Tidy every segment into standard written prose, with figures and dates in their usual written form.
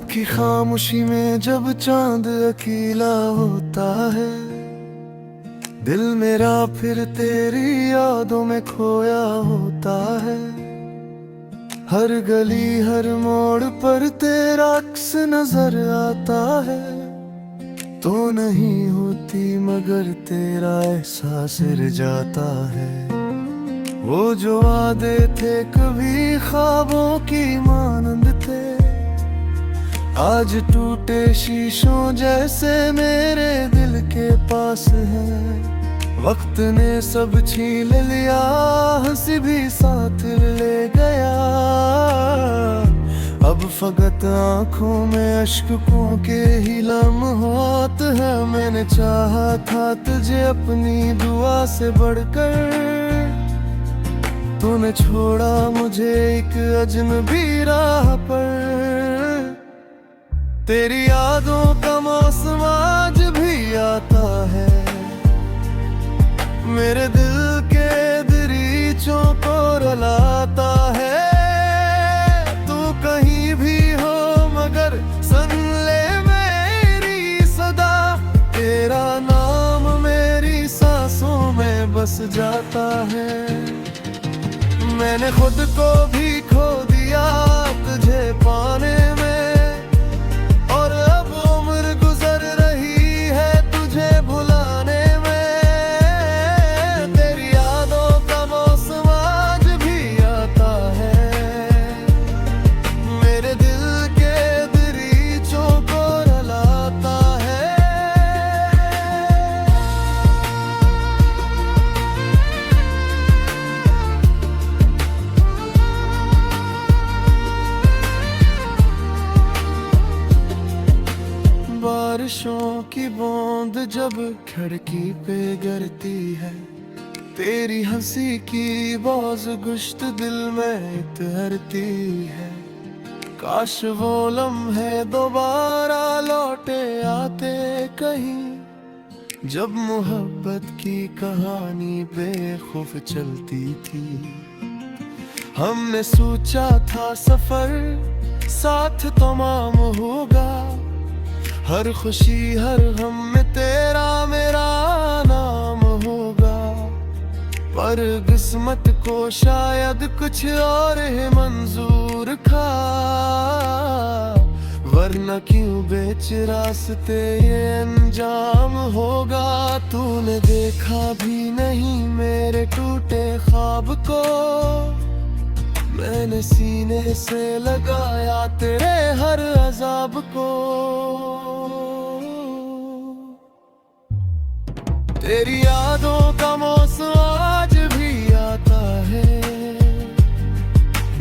की खामोशी में जब चांद अकेला होता है, दिल मेरा फिर तेरी यादों में खोया होता है। हर गली हर मोड़ पर तेरा अक्स नजर आता है। तो नहीं होती मगर तेरा एहसास सिर जाता है। वो जो वादे थे कभी ख्वाबों की मानंद थे, आज टूटे शीशों जैसे मेरे दिल के पास है। वक्त ने सब छीन लिया, हंसी भी साथ ले गया। अब फकत आंखों में अश्कों के ही लम्हात है। मैंने चाहा था तुझे अपनी दुआ से बढ़कर, तूने छोड़ा मुझे एक अजनबी राह पर। तेरी यादों का मौसम आज भी आता है, मेरे दिल के दरीचों को रुलाता है। तू कहीं भी हो मगर सुन ले मेरी सदा, तेरा नाम मेरी सांसों में बस जाता है। मैंने खुद को भी खो दिया तुझे पाने में, और अब उम्र गुजर रही है तुझे भुलाने में। तेरी यादों का मौसम आज भी आता है, मेरे दिल के दरीचों को रुलाता है। बारिशों की बूंद जब खिड़की पे गिरती है, तेरी हंसी की बाज गुश्त दिल में तैरती है। काश वो लम्हे दोबारा लौटे आते कहीं, जब मोहब्बत की कहानी बेखौफ चलती थी। हमने सोचा था सफर साथ तमाम होगा, हर खुशी हर गम में तेरा मेरा नाम होगा। पर किस्मत को शायद कुछ और ही मंजूर था, वरना क्यों बेच रास्ते ये अंजाम होगा। तूने देखा भी नहीं मेरे टूटे ख्वाब को, मैंने सीने से लगाया तेरे हर अजाब को। तेरी यादों का मौसम आज भी आता है,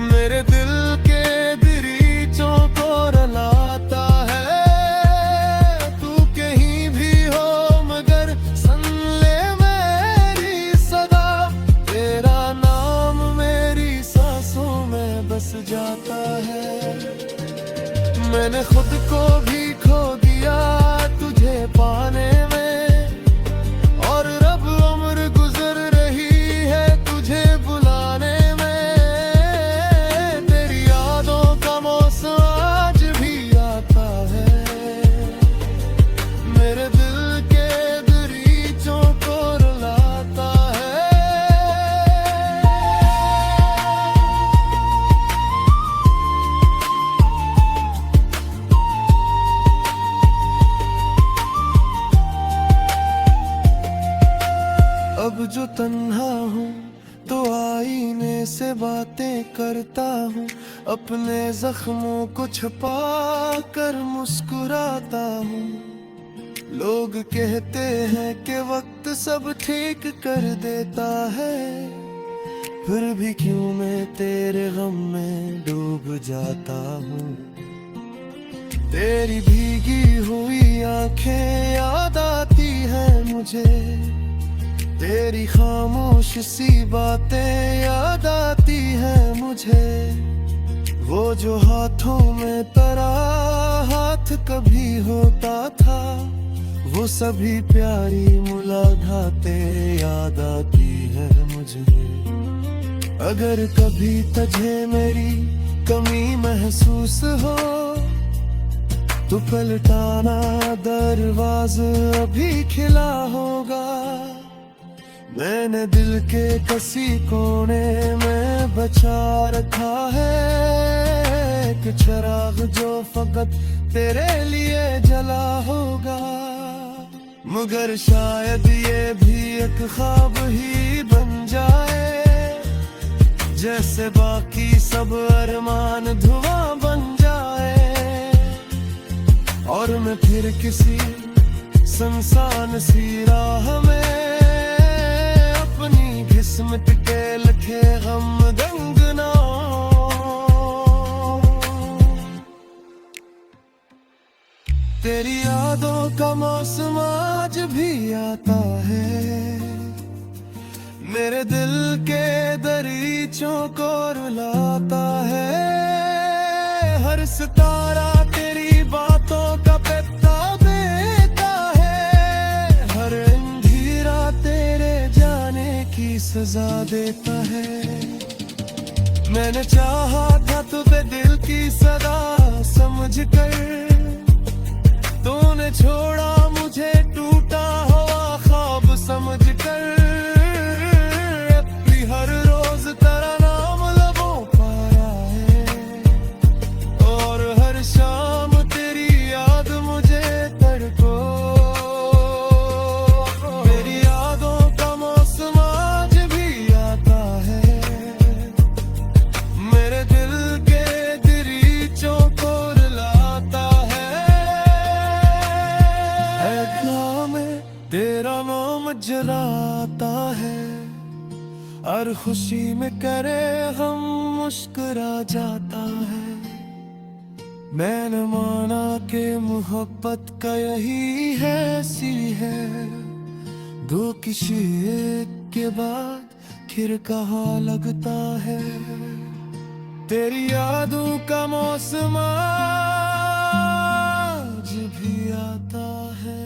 मेरे दिल के दरीचों को रुलाता है। तू कहीं भी हो मगर सुन ले मेरी सदा, तेरा नाम मेरी सांसों में बस जाता है। मैंने खुद को भी खो दिया तुझे पाने में, और अब उम्र गुजर रही है तुझे बुलाने में। तेरी यादों का मौसम आज भी आता है, मेरे दिल के दरीचों को रुलाता है। अब जो तन्हा हूँ तो आईने से बातें करता हूँ, अपने जख्मों को छुपा कर मुस्कुराता हूँ। लोग कहते हैं कि वक्त सब ठीक कर देता है, फिर भी क्यों मैं तेरे गम में डूब जाता हूँ। तेरी भीगी हुई आंखें याद आती हैं मुझे, तेरी खामोश सी बातें याद आती हैं मुझे। वो जो हाथों में तेरा हाथ कभी होता था, वो सभी प्यारी मुलाकातें याद आती हैं मुझे। अगर कभी तुझे मेरी कमी महसूस हो तू पलटाना दरवाज़ा अभी खिला होगा। मैंने दिल के किसी कोने में बचा रखा है एक चिराग जो फकत तेरे लिए जला होगा। मगर शायद ये भी एक ख्वाब ही बन जाए, जैसे बाकी सब अरमान धुआं बन जाए, और मैं फिर किसी सुनसान सी राह में अपनी किस्मत के लिखे गम गंगना। तेरी यादों का मौसम आज भी आता है, मेरे दिल के दरीचों को रुलाता है। हर सितारा तेरी बातों का पता देता है, हर अंधेरा तेरे जाने की सजा देता है। मैंने चाहा था तुझे दिल की सदा समझ कर, तूने छोड़ा मुझे टूटा हुआ ख्वाब समझ कर। हर रोज तेरा नाम लबों पाया है, और हर शाम तेरी याद मुझे तड़को। मेरी यादों का मौसम आज भी आता है, मेरे दिल के दरीचों को रुलाता है। नाम तेरा नाम जलाता है, हर खुशी में करे हम मुस्कुरा जाता है। मैंने माना कि मोहब्बत का यही है सी है, दो किसी एक के बाद फिर कहाँ लगता है। तेरी यादों का मौसम आज भी आता है।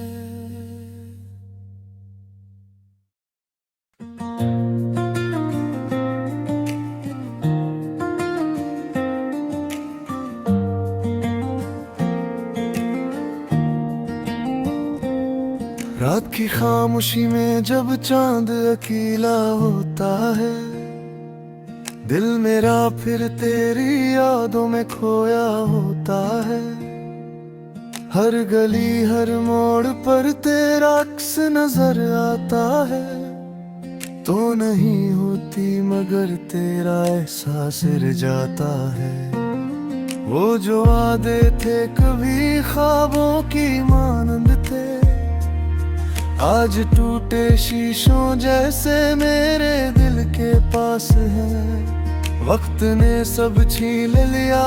रात की खामोशी में जब चांद अकेला होता है, दिल मेरा फिर तेरी यादों में खोया होता है। हर गली हर मोड़ पर तेरा अक्स नजर आता है, तो नहीं होती मगर तेरा एहसास रह जाता है। वो जो वादे थे कभी ख्वाबों की मानंद थे, आज टूटे शीशों जैसे मेरे दिल के पास है। वक्त ने सब छीन लिया,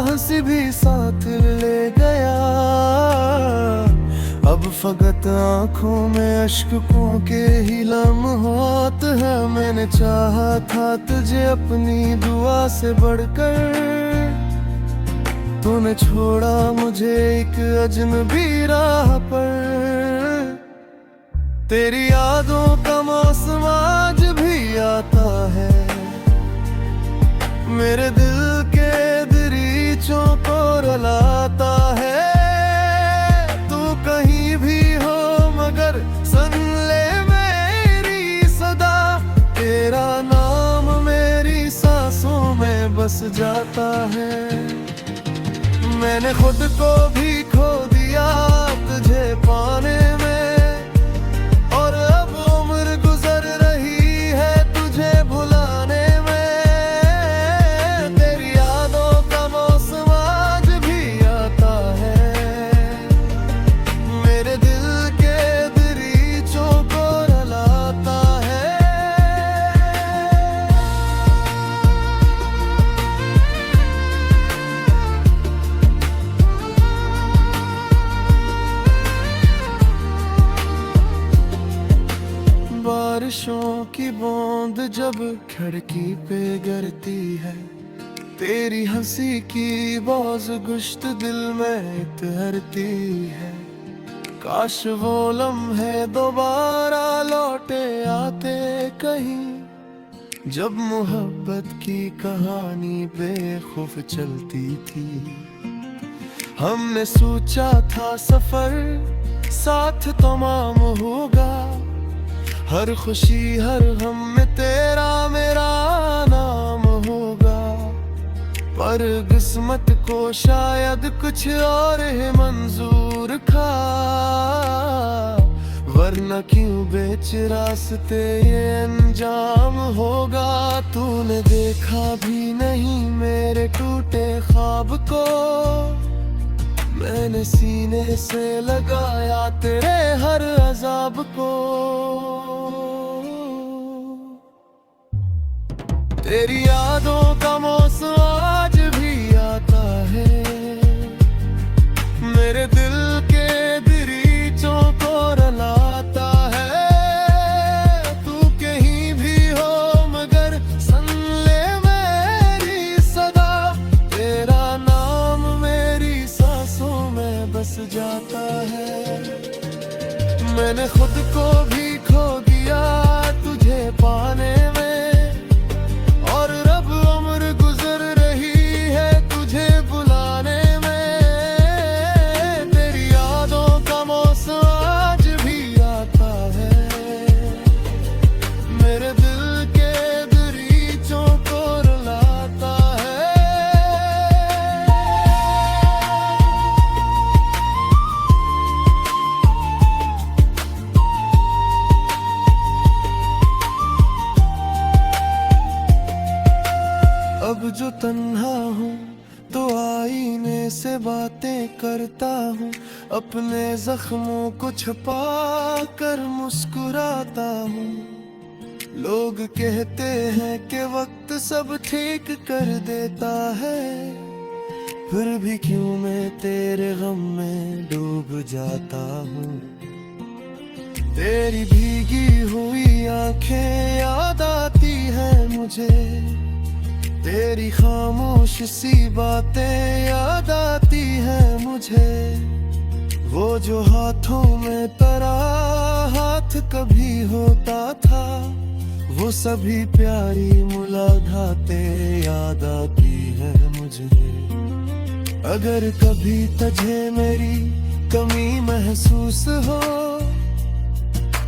हंसी भी साथ ले गया। अब फकत आंखों में अश्कों के ही लम्हात है। मैंने चाहा था तुझे अपनी दुआ से बढ़कर, तूने छोड़ा मुझे एक अजनबी राह पर। तेरी यादों का मौसम आज भी आता है, मेरे दिल के दरीचों को रुलाता है। तू कहीं भी हो मगर सुन ले मेरी सदा, तेरा नाम मेरी सांसों में बस जाता है। मैंने खुद को भी खो दिया तुझे पाने में, और अब उम्र गुजर रही है तुझे भुलाने में। तेरी यादों का मौसम आज भी आता है, मेरे दिल के दरीचों को रुलाता है। बारिशों की बूंद जब खिड़की पे गिरती है, तेरी हंसी की बाज गुश्त दिल में तैरती है। काश वो लम्हे दोबारा लौटे आते कहीं, जब मोहब्बत की कहानी बेखौफ चलती थी। हमने सोचा था सफर साथ तमाम होगा, हर खुशी हर गम में तेरा मेरा नाम होगा। पर किस्मत को शायद कुछ और ही मंजूर था, वरना क्यों बेच रास्ते ये अंजाम होगा। तूने देखा भी नहीं मेरे टूटे ख्वाब को, मैंने सीने से लगाया तेरे हर अजाब को। तेरी यादों का मौसम आज भी आता है, मेरे दिल के दरीचों को रुलाता है। तू कहीं भी हो मगर सुन ले मेरी सदा, तेरा नाम मेरी सांसों में बस जाता है। मैंने खुद को भी खो दिया तुझे पाने में, और रब उम्र गुजर रही है तुझे बुलाने में। तेरी यादों का मौसम आज भी आता है, मेरे दिल के दरीचों को रुलाता है। अब जो तन्हा हूँ तो आईने से बातें करता हूँ, अपने जख्मों को छुपा कर मुस्कुराता हूँ। लोग कहते हैं कि वक्त सब ठीक कर देता है, फिर भी क्यों मैं तेरे गम में डूब जाता हूँ। तेरी भीगी हुई आंखें याद आती हैं मुझे, तेरी खामोश सी बातें याद आती हैं मुझे। वो जो हाथों में तेरा हाथ कभी होता था, वो सभी प्यारी मुलाकातें याद आती हैं मुझे। अगर कभी तुझे मेरी कमी महसूस हो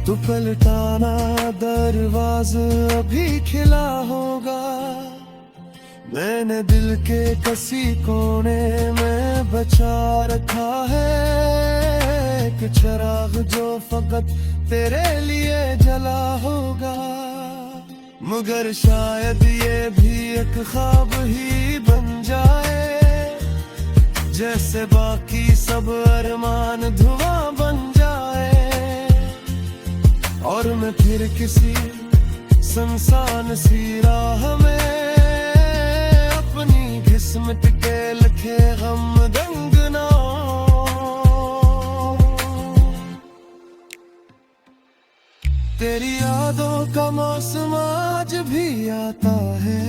तो पलटाना, दरवाज़ा अभी खिला होगा। मैंने दिल के किसी कोने में बचा रखा है एक चिराग, जो फकत तेरे लिए जला होगा। मगर शायद ये भी एक ख्वाब ही बन जाए, जैसे बाकी सब अरमान धुआं बन जाए। और मैं फिर किसी सुनसान सी राह में अपनी किस्मत के लिखे गम दंगना। तेरी यादों का मौसम आज भी आता है,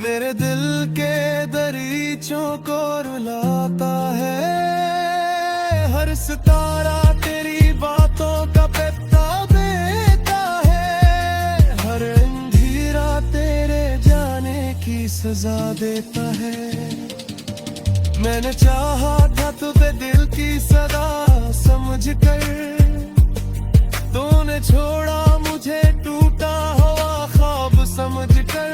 मेरे दिल के दरीचों को रुलाता है। हर सितारा तेरी बातों का पता देता है, हर अंधेरा तेरे जाने की सजा देता है। मैंने चाहा था तुझे दिल की सदा समझ कर, तूने छोड़ा मुझे टूटा हुआ ख्वाब समझ कर।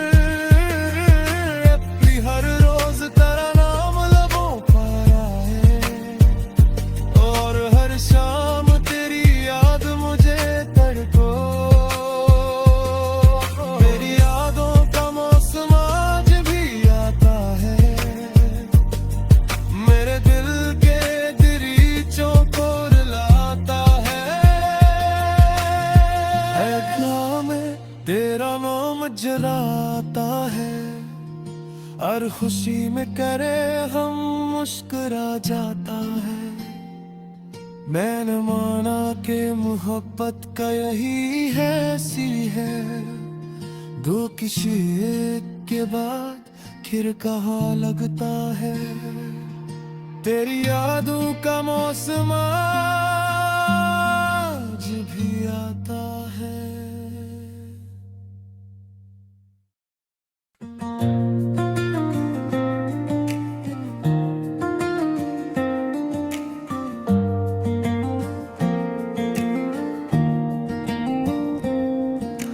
अपनी हर रोज तेरा नाम लबों पर आए, और हर शाम तेरी याद मुझे तड़को। मेरी यादों का मौसम आज भी आता है, मेरे दिल के दरीचों को रुलाता है। तेरा नाम जलाता है, हर खुशी में करे हम मुस्कुरा जाता है। मैंने माना कि मोहब्बत का यही है सी है, दो किसी एक के बाद फिर कहाँ लगता है। तेरी यादों का मौसम आज भी आता है।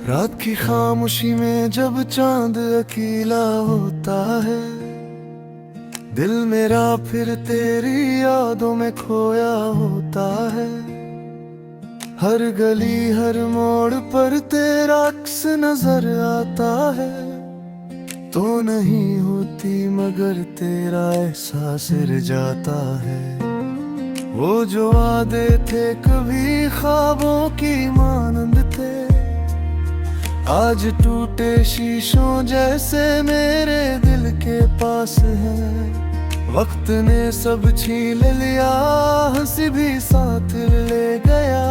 रात की खामोशी में जब चांद अकेला होता है, दिल मेरा फिर तेरी यादों में खोया होता है। हर गली हर मोड़ पर तेरा अक्स नजर आता है। तो नहीं होती मगर तेरा एहसास सिर जाता है। वो जो वादे थे कभी ख्वाबों की मानंद थे, आज टूटे शीशों जैसे मेरे दिल के पास है। वक्त ने सब छीन लिया, हंसी भी साथ ले गया।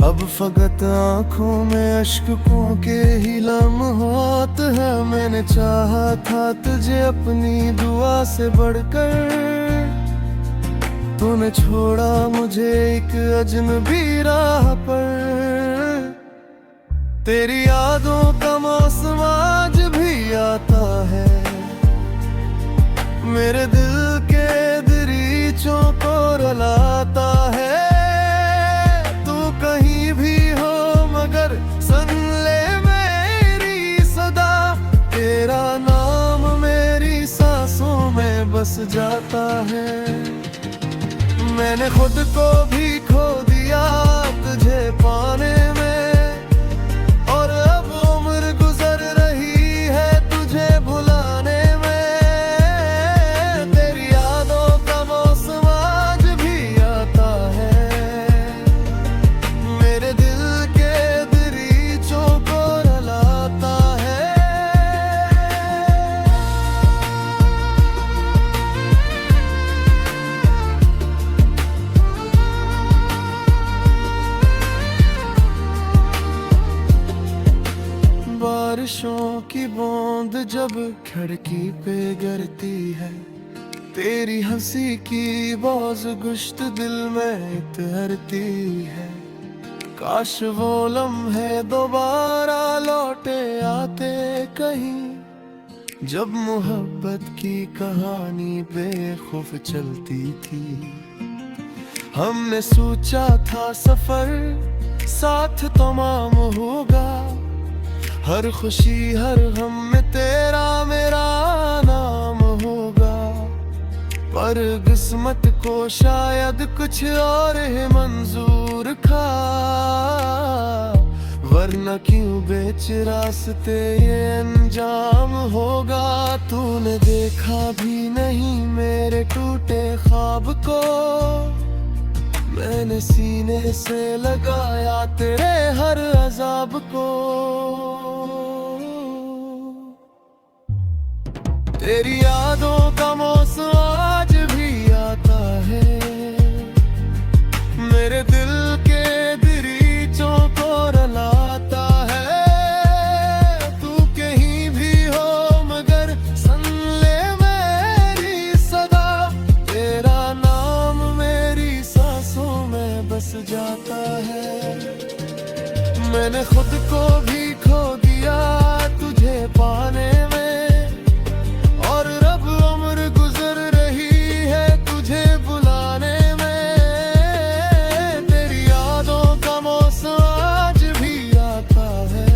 अब फकत आंखों में अश्कों के ही लम्हात है। मैंने चाहा था तुझे अपनी दुआ से बढ़कर, तूने छोड़ा मुझे एक अजनबी राह पर। तेरी यादों का मौसम आज भी आता है, मेरे दिल के दरीचों को रुलाता है। तू कहीं भी हो मगर सुन ले मेरी सदा, तेरा नाम मेरी सांसों में बस जाता है। मैंने खुद को भी खो दिया तुझे पाने में, और अब उम्र गुजर रही है तुझे भुलाने में। तेरी यादों का मौसम आज भी आता है, मेरे दिल के दरीचों को रुलाता है। बारिशों की बूंद जब खिड़की पे गिरती है, तेरी हंसी की बाज गुश्त दिल में तैरती है। काश वो लम्हे दोबारा लौटे आते कहीं, जब मोहब्बत की कहानी बेखौफ चलती थी। हमने सोचा था सफर साथ तमाम होगा, हर खुशी हर गम में तेरा मेरा नाम होगा। पर किस्मत को शायद कुछ और ही मंजूर था, वरना क्यों बेच रास्ते ये अंजाम होगा। तूने देखा भी नहीं मेरे टूटे ख्वाब को, मैंने सीने से लगाया तेरे हर अजाब को। तेरी यादों का मौसम आज भी आता है, मेरे दिल के दरीचों को रुलाता है। तू कहीं भी हो मगर सुन ले मेरी सदा, तेरा नाम मेरी सांसों में बस जाता है। मैंने खुद को भी खो दिया तुझे पाने में, और रब उम्र गुजर रही है तुझे बुलाने में। तेरी यादों का मौसम आज भी आता है,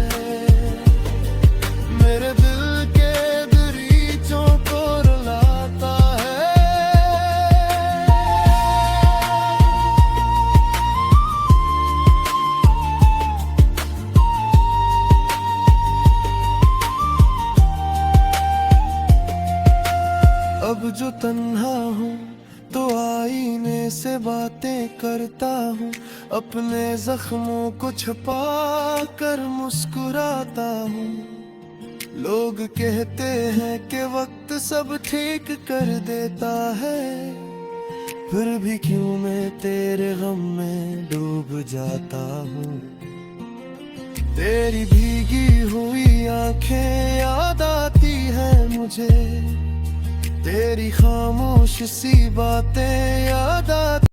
मेरे दिल के दरीचों को रुलाता है। अब जो तन्हा हूँ तो आईने से बातें करता हूँ, अपने जख्मों को छुपा कर मुस्कुराता हूँ। लोग कहते हैं कि वक्त सब ठीक कर देता है, फिर भी क्यों मैं तेरे गम में डूब जाता हूँ। तेरी भीगी हुई आंखें याद आती है मुझे, तेरी खामोश सी बातें याद आती